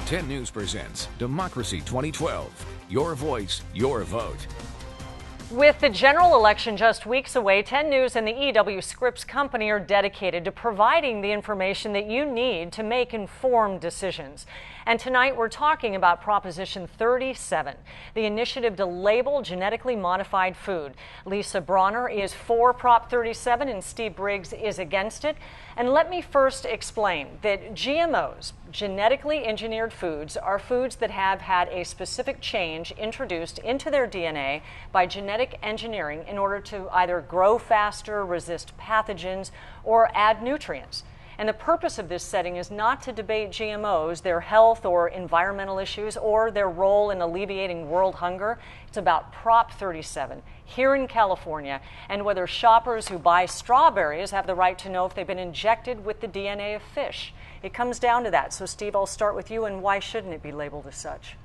10 News presents Democracy 2012. Your voice, your vote. With the general election just weeks away, 10 News and the EW Scripps Company are dedicated to providing the information that you need to make informed decisions. And tonight we're talking about Proposition 37, the initiative to label genetically modified food. Lisa Bronner is for Prop 37 and Steve Briggs is against it. And let me first explain that GMOs, genetically engineered foods, are foods that have had a specific change introduced into their DNA by genetic engineering in order to either grow faster, resist pathogens, or add nutrients. And the purpose of this setting is not to debate GMOs, their health or environmental issues, or their role in alleviating world hunger. It's about Prop 37 here in California and whether shoppers who buy strawberries have the right to know if they've been injected with the DNA of fish. It comes down to that. So Steve, I'll start with you, and why shouldn't it be labeled as such?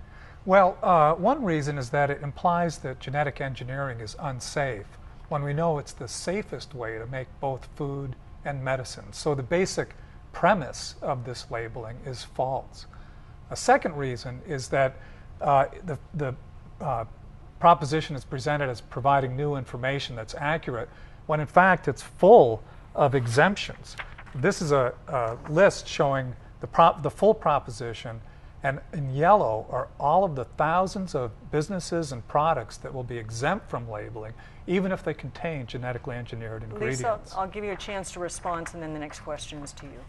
Well, one reason is that it implies that genetic engineering is unsafe when we know it's the safest way to make both food and medicine. So the basic premise of this labeling is false. A second reason is that the proposition is presented as providing new information that's accurate, when in fact it's full of exemptions. This is a list showing the full proposition, and in yellow are all of the thousands of businesses and products that will be exempt from labeling, even if they contain genetically engineered ingredients. Lisa, I'll give you a chance to respond, and then the next question is to you.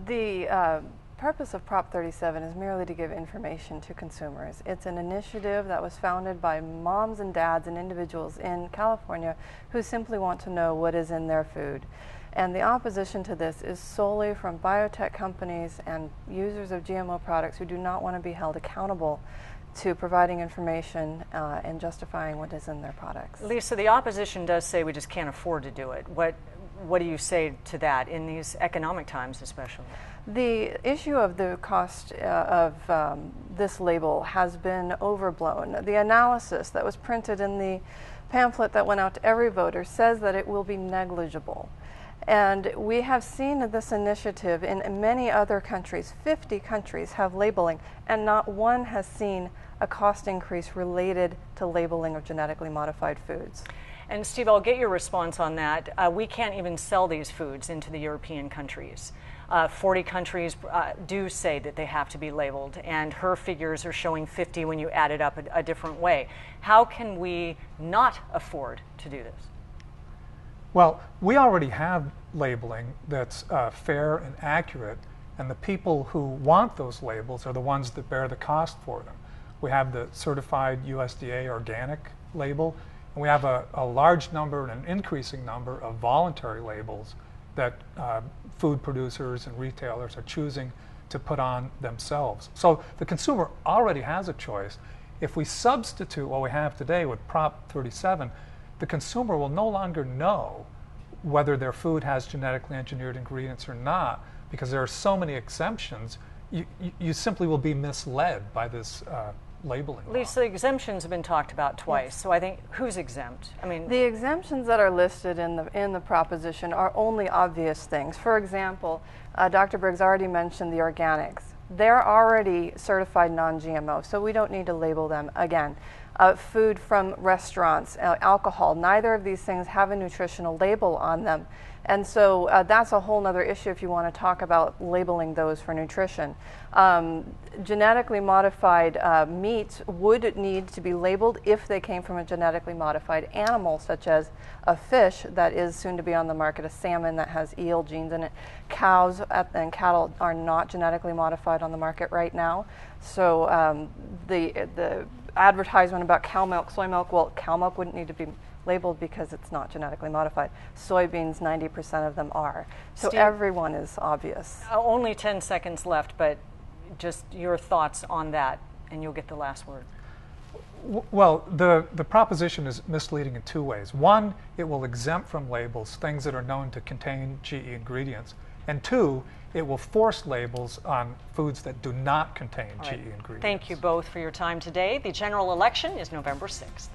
The purpose of Prop 37 is merely to give information to consumers. It's an initiative that was founded by moms and dads and individuals in California who simply want to know what is in their food. And the opposition to this is solely from biotech companies and users of GMO products who do not want to be held accountable to providing information and justifying what is in their products. Lisa, the opposition does say we just can't afford to do it. What do you say to that in these economic times especially? The issue of the cost of this label has been overblown. The analysis that was printed in the pamphlet that went out to every voter says that it will be negligible. And we have seen this initiative in many other countries. 50 countries have labeling, and not one has seen a cost increase related to labeling of genetically modified foods. And Steve, I'll get your response on that. We can't even sell these foods into the European countries. 40 countries do say that they have to be labeled, and her figures are showing 50 when you add it up a different way. How can we not afford to do this? Well, we already have labeling that's fair and accurate, and the people who want those labels are the ones that bear the cost for them. We have the certified USDA organic label, and we have a large number and an increasing number of voluntary labels that food producers and retailers are choosing to put on themselves. So the consumer already has a choice. If we substitute what we have today with Prop 37, the consumer will no longer know whether their food has genetically engineered ingredients or not, because there are so many exemptions. You simply will be misled by this labeling law. Lisa, exemptions have been talked about twice, so I think who's exempt? I mean, the exemptions that are listed in the proposition are only obvious things. For example, Dr. Briggs already mentioned the organics. They're already certified non-GMO, so we don't need to label them again. Food from restaurants, alcohol, neither of these things have a nutritional label on them. And so that's a whole other issue if you want to talk about labeling those for nutrition. Genetically modified meats would need to be labeled if they came from a genetically modified animal, such as a fish that is soon to be on the market, a salmon that has eel genes in it. Cows and cattle are not genetically modified on the market right now. So the advertisement about cow milk, soy milk, well, cow milk wouldn't need to be labeled because it's not genetically modified. Soybeans, 90% of them are. So Steve, everyone is obvious. Only 10 seconds left, but just your thoughts on that, and you'll get the last word. Well, the proposition is misleading in two ways. One, it will exempt from labels things that are known to contain GE ingredients. And two, it will force labels on foods that do not contain GE ingredients. Thank you both for your time today. The general election is November 6th.